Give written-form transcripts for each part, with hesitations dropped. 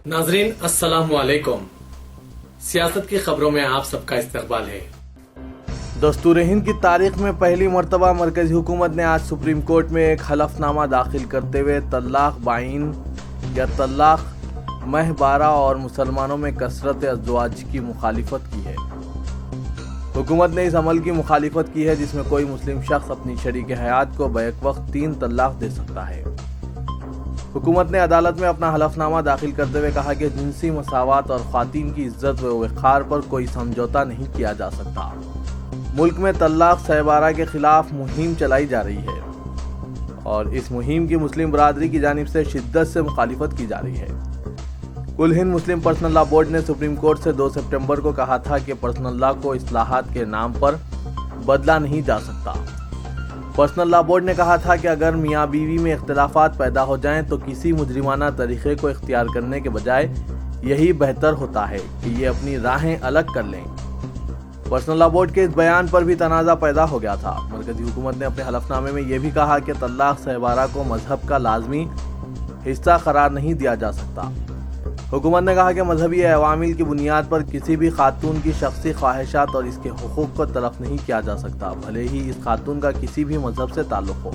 नाजरीन अस्सलाम वालेकुम। सियासत की खबरों में आप सबका इस्तकबाल है। दस्तूर हिंद की तारीख में पहली मरतबा मरकजी हुकूमत ने आज सुप्रीम कोर्ट में एक हलफनामा दाखिल करते हुए तलाक बाइन या तलाक महबारा और मुसलमानों में कसरत अज़वाज की मुखालिफत की है। हुकूमत ने इस अमल की मुखालिफत की है जिसमें कोई मुस्लिम शख्स अपनी शरीक हयात को बैक वक्त 3 तलाक दे सकता है। हुकूमत ने अदालत में अपना हलफनामा दाखिल करते हुए कहा कि जिनसी मसावत और ख़वातीन की इज्जत व वक़ार पर कोई समझौता नहीं किया जा सकता। मुल्क में तलाक सहबारा के खिलाफ मुहिम चलाई जा रही है और इस मुहिम की मुस्लिम बरादरी की जानिब से शिद्दत से मुखालिफत की जा रही है। कुल हिंद मुस्लिम पर्सनल लॉ बोर्ड ने सुप्रीम कोर्ट से 2 सितंबर को कहा था कि पर्सनल लॉ को इस्लाहात के नाम पर बदला नहीं जा सकता। पर्सनल लॉ बोर्ड ने कहा था कि अगर मियाँ बीवी में इख्तिलाफात पैदा हो जाएं तो किसी मुजरिमाना तरीक़े को इख्तियार करने के बजाय यही बेहतर होता है कि ये अपनी राहें अलग कर लें। पर्सनल लॉ बोर्ड के इस बयान पर भी तनाज़ा पैदा हो गया था। मरकजी हुकूमत ने अपने हलफनामे में यह भी कहा कि तलाक सहबारा को मजहब का लाजमी हिस्सा करार नहीं दिया जा सकता। हुकूमत ने कहा कि मजहबी अवामिल की बुनियाद पर किसी भी खातून की शख्सी ख्वाहिशात और इसके हुकूक को तलफ नहीं किया जा सकता, भले ही इस खातून का किसी भी मजहब से ताल्लुक़ हो।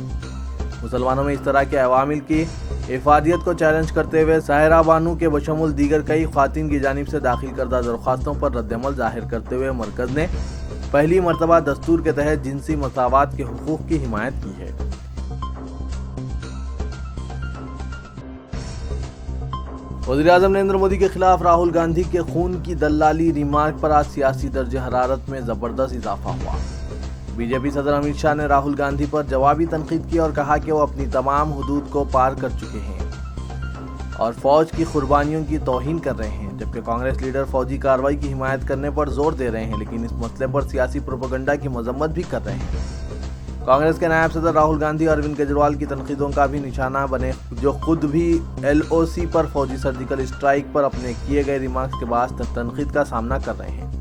मुसलमानों में इस तरह के अवामिल की इफादियत को चैलेंज करते हुए साहिरा बानू के बशमुल दीगर कई ख्वातीन की जानिब से दाखिल करदा दरख्वास्तों पर रद्दअमल ज़ाहिर करते हुए मरकज़ ने पहली मरतबा दस्तूर के तहत जिनसी मसावत के हुकूक की हिमायत की है। वज़ीर-ए-आज़म नरेंद्र मोदी के खिलाफ राहुल गांधी के खून की दलाली रिमार्क पर आज सियासी दर्ज हरारत में ज़बरदस्त इजाफा हुआ। बीजेपी सदर अमित शाह ने राहुल गांधी पर जवाबी तनकीद की और कहा कि वो अपनी तमाम हुदूद को पार कर चुके हैं और फौज की कुर्बानियों की तौहीन कर रहे हैं, जबकि कांग्रेस लीडर फौजी कार्रवाई की हिमायत करने पर जोर दे रहे हैं लेकिन इस मसले पर सियासी प्रोपेगेंडा की मजम्मत भी कर रहे हैं। कांग्रेस के नायब सदर राहुल गांधी और अरविंद केजरीवाल की तनकीदों का भी निशाना बने, जो खुद भी LOC पर फौजी सर्जिकल स्ट्राइक पर अपने किए गए रिमार्क्स के बाद तनकीद का सामना कर रहे हैं।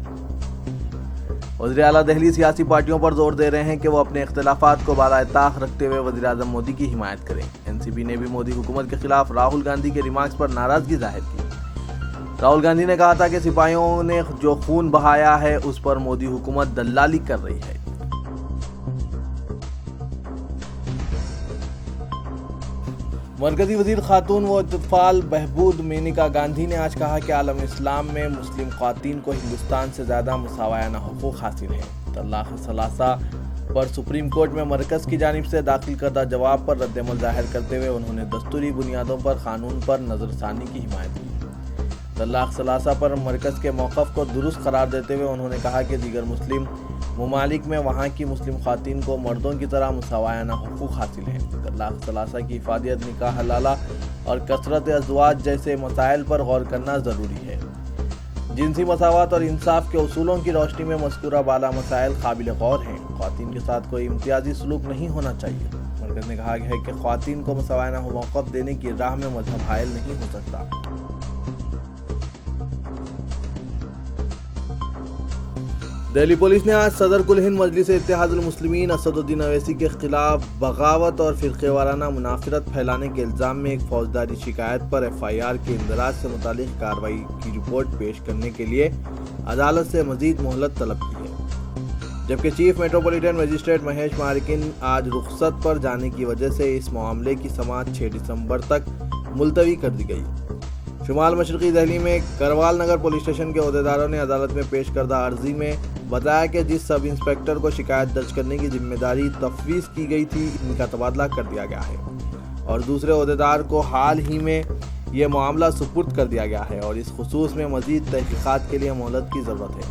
वज़ीर आला दिल्ली सियासी पार्टियों पर जोर दे रहे हैं कि वो अपने इख्तिलाफात को बालाए ताख रखते हुए वज़ीर-ए-आज़म मोदी की हिमायत करें। NCP ने भी मोदी हुकूमत के खिलाफ राहुल गांधी के रिमार्क्स पर नाराजगी जाहिर की। राहुल गांधी ने कहा था कि सिपाहियों ने जो खून बहाया है उस पर मोदी हुकूमत दलाली कर रही है। मरकजी वजीर खातून व इत्तफ़ाल बहबूद मेनका गांधी ने आज कहा कि आलम इस्लाम में मुस्लिम ख़वातीन को हिंदुस्तान से ज़्यादा मुसावायाना हुकूक हासिल हैं। तलाक़ सलासा पर सुप्रीम कोर्ट में मरकज़ की जानिब से दाखिल करदा जवाब पर रद्दअमल ज़ाहिर करते हुए उन्होंने दस्तूरी बुनियादों पर कानून पर नज़रसानी की हिमायत की। तलाक़ सलासा पर मरकज़ के मौक़िफ़ को दुरुस्त करार देते हुए उन्होंने कहा कि दीगर मुस्लिम ममालिक में वहाँ की मुस्लिम ख़वातीन को मर्दों की तरह मुसावायाना हुकूक हासिल हैं। तलाक़ सलासा की इफ़ादियत, निकाह हलाला और कसरत अज़वाज जैसे मसाइल पर गौर करना ज़रूरी है। जिनसी मसावत और इंसाफ के उसूलों की रोशनी में मज़कूरा बाला मसाइल काबिल गौर हैं। ख़वातीन के साथ कोई इम्तियाजी सलूक नहीं होना चाहिए। मरकज़ ने कहा है कि ख़वातीन को मुसावायाना मौक़िफ़ देने की राह में मज़हब हायल नहीं हो सकता। दिल्ली पुलिस ने आज सदर कुल हिंद मजलिस इत्तेहादुल मुस्लिमीन असदुद्दीन अवैसी के खिलाफ बगावत और फिरक़े वाराना मुनाफिरत फैलाने के इल्ज़ाम में एक फौजदारी शिकायत पर FIR के इंदराज से मुतालिक कार्रवाई की रिपोर्ट पेश करने के लिए अदालत से मजीद मोहलत तलब की है, जबकि चीफ मेट्रोपॉलिटन मजिस्ट्रेट महेश मारिकिन आज रुखसत पर जाने की वजह से इस मामले की समाअत 6 दिसंबर तक मुलतवी कर दी गई। शुमाल मशरक़ी दिल्ली में करवाल नगर पुलिस स्टेशन के अहदेदारों ने अदालत में पेश करदा अर्जी में बताया कि जिस सब इंस्पेक्टर को शिकायत दर्ज करने की जिम्मेदारी तफवीज़ की गई थी, इनका तबादला कर दिया गया है और दूसरे अहदेदार को हाल ही में यह मामला सुपुर्द कर दिया गया है और इस खुसूस में मज़ीद तहक़ीक़ात के लिए मोहलत की ज़रूरत है।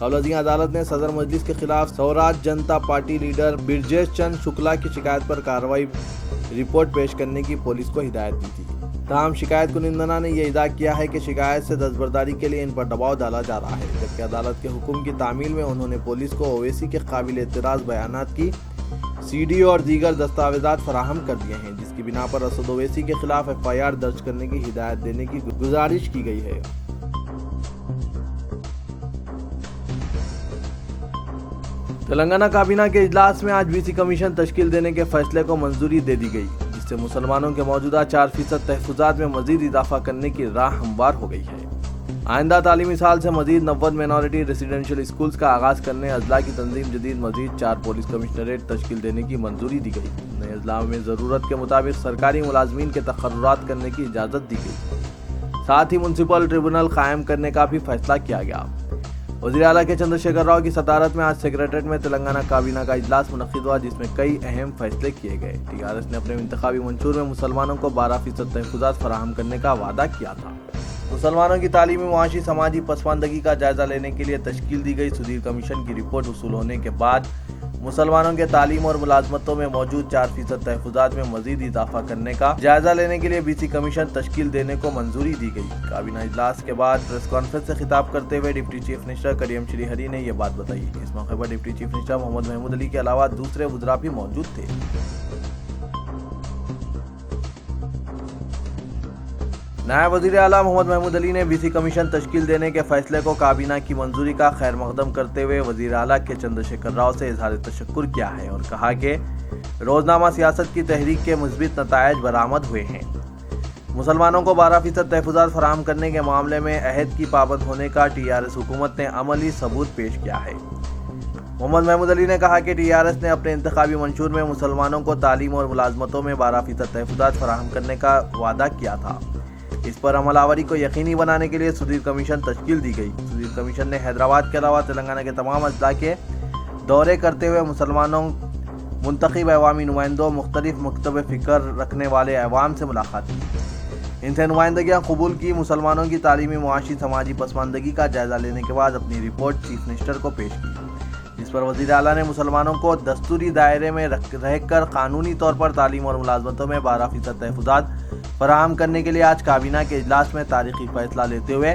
कबल अदालत ने सदर मजलिस के खिलाफ स्वराज जनता पार्टी लीडर बिरजेश चंद्र शुक्ला की शिकायत पर कार्रवाई रिपोर्ट पेश करने की पुलिस को हिदायत दी थी। ताहम शिकायत कुनिंदना ने यह इदा किया है कि शिकायत से दस्तबरदारी के लिए इन पर दबाव डाला जा रहा है, जबकि अदालत के हुक्म की तामील में उन्होंने पुलिस को ओवैसी के काबिल एतराज़ बयानात की CD और दीगर दस्तावेजात फराहम कर दिए हैं, जिसकी बिना पर असद ओवैसी के खिलाफ FIR दर्ज करने की हिदायत देने की गुजारिश की गई है। तेलंगाना काबीना के इजलास में आज BC कमीशन तश्कील देने के फैसले को मंजूरी दे दी गई, जिससे मुसलमानों के मौजूदा 4% तहफ़्फ़ुज़ात में मज़ीद इजाफा करने की राह हमवार हो गई है। आइंदा तालीमी साल से मज़ीद 90 माइनॉरिटी रेसिडेंशियल स्कूल्स का आगाज़ करने अजला की तंजीम जदीद मज़ीद 4 पुलिस कमिश्नरेट तश्कील देने की मंजूरी दी गई। नए अजला में ज़रूरत के मुताबिक सरकारी मुलाजमीन के तक़र्रुरात करने की इजाज़त दी गई। साथ ही म्यूनसिपल ट्रिब्यूनल कायम करने का भी फैसला किया गया। वज़ीर आला के चंद्रशेखर राव की सदारत में आज सेक्रेटरीट में तेलंगाना काबीना का इजलास मुनक़्क़िद हुआ, जिसमें कई अहम फैसले किए गए। टीआरएस ने अपने इंतखाबी मंशूर में मुसलमानों को 12% तहफ़्फ़ुज़ात फराहम करने का वादा किया था। मुसलमानों की तालीमी, मुआशी, समाजी पसमानदगी का जायजा लेने के लिए तश्कील दी गई सुधीर कमीशन की रिपोर्ट वसूल होने के बाद मुसलमानों के तालीम और मुलाजमतों में मौजूद 4% तहफ़्फ़ुज़ात में मज़ीद इजाफा करने का जायजा लेने के लिए बीसी कमीशन तश्कील देने को मंजूरी दी गई। काबीना इजलास के बाद प्रेस कॉन्फ्रेंस से खिताब करते हुए deputy chief minister Karim Srihari ने यह बात बताई। इस मौके पर deputy chief minister Mohammad Mahmood Ali के अलावा दूसरे वज़रा भी मौजूद थे। नायब वज़ीर आला मोहम्मद महमूद अली ने बीसी कमीशन तश्कील देने के फैसले को काबीना की मंजूरी का खैर मकदम करते हुए वज़ीर आला के चंद्रशेखर राव से इजहार तशक्कुर किया है और कहा कि रोजनामा सियासत की तहरीक के मुस्बित नतायज बरामद हुए हैं। मुसलमानों को 12% तहफ़्फ़ुज़ात फराहम करने के मामले में अहद की पाबंद होने का टीआरएस हुकूमत ने अमली सबूत पेश किया है। मोहम्मद महमूद अली ने कहा कि टीआरएस ने अपने इंतखाबी मंशूर में मुसलमानों को तालीम और मुलाजमतों में 12% तहफ़्फ़ुज़ात फराहम करने का वादा किया था। इस पर अमलावरी को यकीनी बनाने के लिए सुधीर कमीशन तश्कील दी गई। सुधीर कमीशन ने हैदराबाद के अलावा तेलंगाना के तमाम अजला के दौरे करते हुए मुसलमानों, मुंतखब अवामी नुमाइंदों, मुख्तलिफ मकतब फ़िक्र रखने वाले अवाम से मुलाकात की। इनसे नुमाइंदगियाँ कबूल की। मुसलमानों की तालीमी, मुआशी, समाजी पसमानदगी का जायजा लेने के बाद अपनी रिपोर्ट चीफ मिनिस्टर को पेश की, जिस पर वज़ीर आला ने मुसलमानों को दस्तूरी दायरे में रहकर कानूनी तौर पर तालीम और मुलाजमतों में 12% तहफ़्फ़ुज़ात फराहम करने के लिए आज काबीना के इजलास में तारीखी फैसला लेते हुए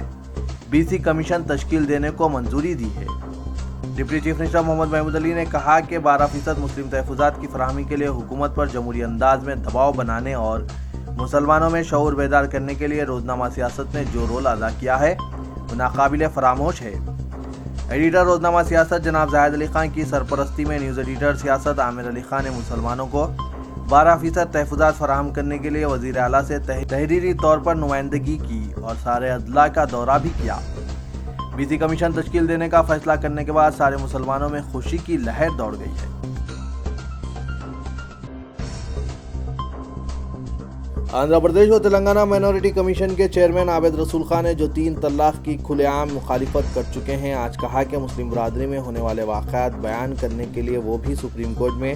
बीसी कमीशन तश्कील देने को मंजूरी दी है। Deputy chief minister Mohammad Mahmood Ali ने कहा कि 12% मुस्लिम तहफ़्फ़ुज़ात की फराहमी के लिए हुकूमत पर जमहूरी अंदाज में दबाव बनाने और मुसलमानों में शऊर बेदार करने के लिए रोजनामा सियासत ने जो रोल अदा किया है वो नाकाबिले फरामोश है। एडिटर रोजनामा सियासत जनाब जाहिद अली खान की सरपरस्ती में न्यूज़ एडिटर सियासत आमिर अली खान ने मुसलमानों को 12% तहफ़्फ़ुज़ात फराहम करने के लिए वज़ीर आला से तहरीरी तौर पर नुमाइंदगी की और सारे अदला का दौरा भी किया। बीसी कमीशन तश्कील देने का फैसला करने के बाद सारे मुसलमानों में खुशी की लहर दौड़ गई है। आंध्र प्रदेश और तेलंगाना माइनॉरिटी कमीशन के चेयरमैन आबिद रसूल खान ने जो 3 तलाक की खुलेआम मुखालिफत कर चुके हैं, आज कहा कि मुस्लिम बरादरी में होने वाले वाक़यात बयान करने के लिए वो भी सुप्रीम कोर्ट में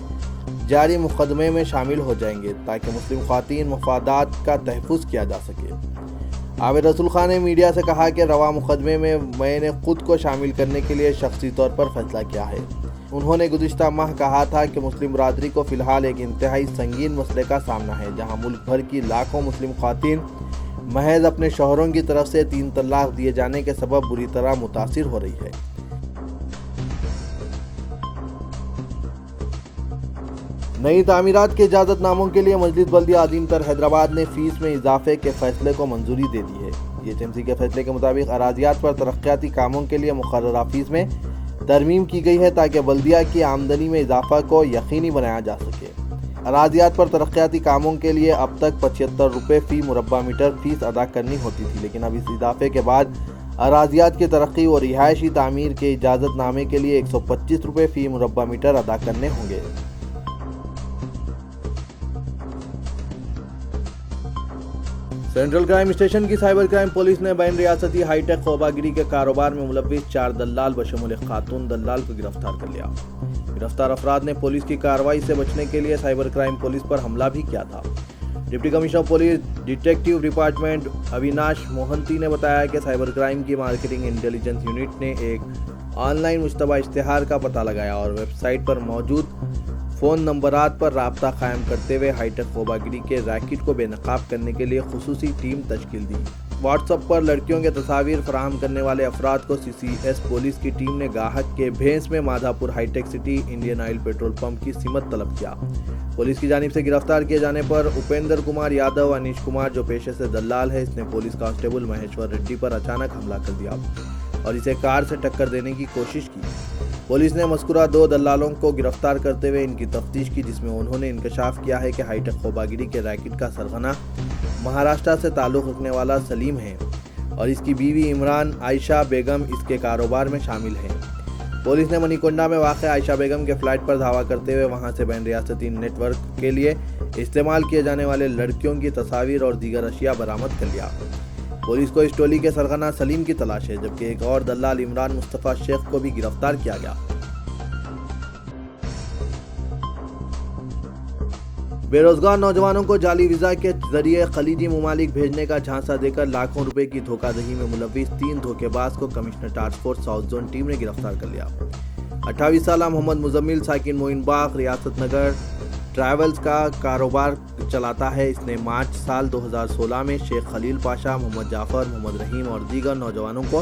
जारी मुकदमे में शामिल हो जाएंगे ताकि मुस्लिम ख़वातीन मफादात का तहफ़्फ़ुज़ किया जा सके। आबिद रसूल खान ने मीडिया से कहा कि रवा मुकदमे में मैंने खुद को शामिल करने के लिए शख्सी तौर पर फैसला किया है। उन्होंने गुज़िश्ता माह कहा था कि मुस्लिम बरादरी को फ़िलहाल एक इंतहाई संगीन मसले का सामना है, जहां मुल्क भर की लाखों मुस्लिम ख़वातीन महज अपने शौहरों की तरफ से 3 तलाक दिए जाने के सबब बुरी तरह मुतासिर हो रही है। नई तामीरात के इजाज़तनामों के लिए मजलिस बल्दिया अज़ीम तर हैदराबाद ने फ़ीस में इजाफे के फैसले को मंजूरी दे दी है। एचएमसी के फैसले के मुताबिक अराजियात पर तरक्याती कामों के लिए मुकर्ररा फ़ीस में तरमीम की गई है ताकि बल्दिया की आमदनी में इजाफा को यकीनी बनाया जा सके। अराजियात पर तरक्याती कामों के लिए अब तक 75 रुपये फ़ी मुरब्बा मीटर फ़ीस अदा करनी होती थी, लेकिन अब इस इजाफे के बाद अराजियात की तरक्की और रिहायशी तामीर के इजाज़तनामे के लिए 125 रुपये फ़ी मुरब्बा मीटर अदा करने होंगे। सेंट्रल क्राइम स्टेशन की साइबर क्राइम पुलिस ने बैन रियासती हाईटेक खोबागिरी के कारोबार में मुलव्विस 4 दल्लाल बशमूल खातून दल्लाल को गिरफ्तार कर लिया। गिरफ्तार अफराद ने पुलिस की कार्रवाई से बचने के लिए साइबर क्राइम पुलिस पर हमला भी किया था। Deputy commissioner police detective department Avinash Mohanty ने बताया कि साइबर क्राइम की मार्केटिंग इंटेलिजेंस यूनिट ने एक ऑनलाइन मुश्तबा इश्तिहार का पता लगाया और वेबसाइट पर मौजूद फ़ोन नंबरात पर राब्ता कायम करते हुए हाईटेक खोबागिरी के रैकेट को बेनकाब करने के लिए खुसूसी टीम तश्कील दी। व्हाट्सएप पर लड़कियों के तस्वीर फराहम करने वाले अफराद को सीसीएस पुलिस की टीम ने गाहक के भेस में माधापुर हाईटेक सिटी इंडियन ऑयल पेट्रोल पंप की सीमत तलब किया। पुलिस की जानिब से गिरफ्तार किए जाने पर उपेंद्र कुमार यादव अनीश कुमार जो पेशे से दलाल है, इसने पुलिस कांस्टेबल महेश्वर रेड्डी पर अचानक हमला कर दिया और इसे कार से टक्कर देने की कोशिश की। पुलिस ने मस्कुरा 2 दलालों को गिरफ्तार करते हुए इनकी तफ्तीश की, जिसमें उन्होंने इंकशाफ किया है कि हाईटेक खोबागिरी के रैकेट का सरगना महाराष्ट्र से ताल्लुक़ रखने वाला सलीम है और इसकी बीवी इमरान आयशा बेगम इसके कारोबार में शामिल है। पुलिस ने मणिकोंडा में वाक़ आयशा बेगम के फ्लैट पर धावा करते हुए वहां से बैन रियासती नेटवर्क के लिए इस्तेमाल किए जाने वाले लड़कियों की तस्वीर और दीगर अशिया बरामद कर लिया। पुलिस को इस टोली के सरगना सलीम की तलाश है, जबकि एक और दलाल इमरान मुस्तफ़ा शेख को भी गिरफ्तार किया गया। बेरोजगार नौजवानों को जाली वीज़ा के जरिए खलीजी ममालिक भेजने का झांसा देकर लाखों रुपए की धोखाधड़ी में मुलव्विस 3 धोखेबाज को commissioner task force south zone team ने गिरफ्तार कर लिया। 28 साल मोहम्मद मुजम्मिल साकिन मोइन बाग रियासत नगर ट्रैवल्स का कारोबार चलाता है। इसने मार्च साल 2016 में शेख खलील पाशा, मोहम्मद जाफर, मोहम्मद रहीम और दीगर नौजवानों को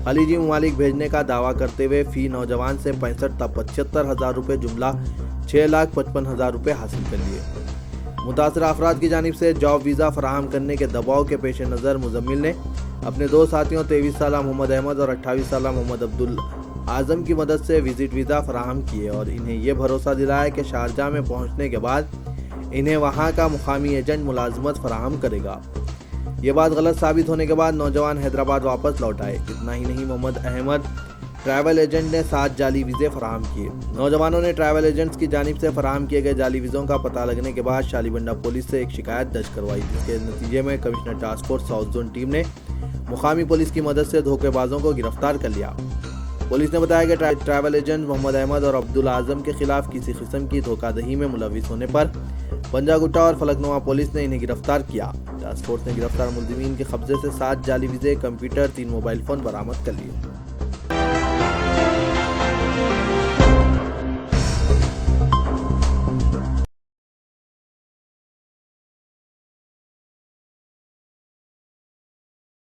खलीजी ममालिक भेजने का दावा करते हुए फी नौजवान से 75,000 रुपये जुमला 6,55,000 रुपये हासिल कर लिए। मुतासरा अफराद की जानिब से जॉब वीज़ा फराहम करने के दबाव के पेश नज़र मुजम्मिल ने अपने 2 साथियों 23 साल मोहम्मद अहमद और 28 साल मोहम्मद अब्दुल आज़म की मदद से विजिट वीज़ा फराहम किए और इन्हें यह भरोसा दिलाया कि शारजाह में पहुंचने के बाद इन्हें वहां का मुकामी एजेंट मुलाजमत फराहम करेगा। ये बात गलत साबित होने के बाद नौजवान हैदराबाद वापस लौट आए। इतना ही नहीं, मोहम्मद अहमद ट्रैवल एजेंट ने 7 जाली वीज़े फराहम किए। नौजवानों ने ट्रैवल एजेंट्स की जानिब से फराहम किए गए जाली वीज़ों का पता लगने के बाद शालीबंडा पुलिस से एक शिकायत दर्ज करवाई, जिसके नतीजे में commissioner task force south zone team ने मुकामी पुलिस की मदद से धोखेबाजों को गिरफ्तार कर लिया। पुलिस ने बताया कि ट्रैवल एजेंट मोहम्मद अहमद और अब्दुल आज़म के खिलाफ किसी किस्म की धोखाधड़ी में मुलव्विस होने पर पंजागुट्टा और फलकनुमा पुलिस ने इन्हें गिरफ्तार किया। टास्क फोर्स ने गिरफ्तार मुलजिमीन के कब्जे से 7 जाली वीज़े, कंप्यूटर, 3 मोबाइल फ़ोन बरामद कर लिए।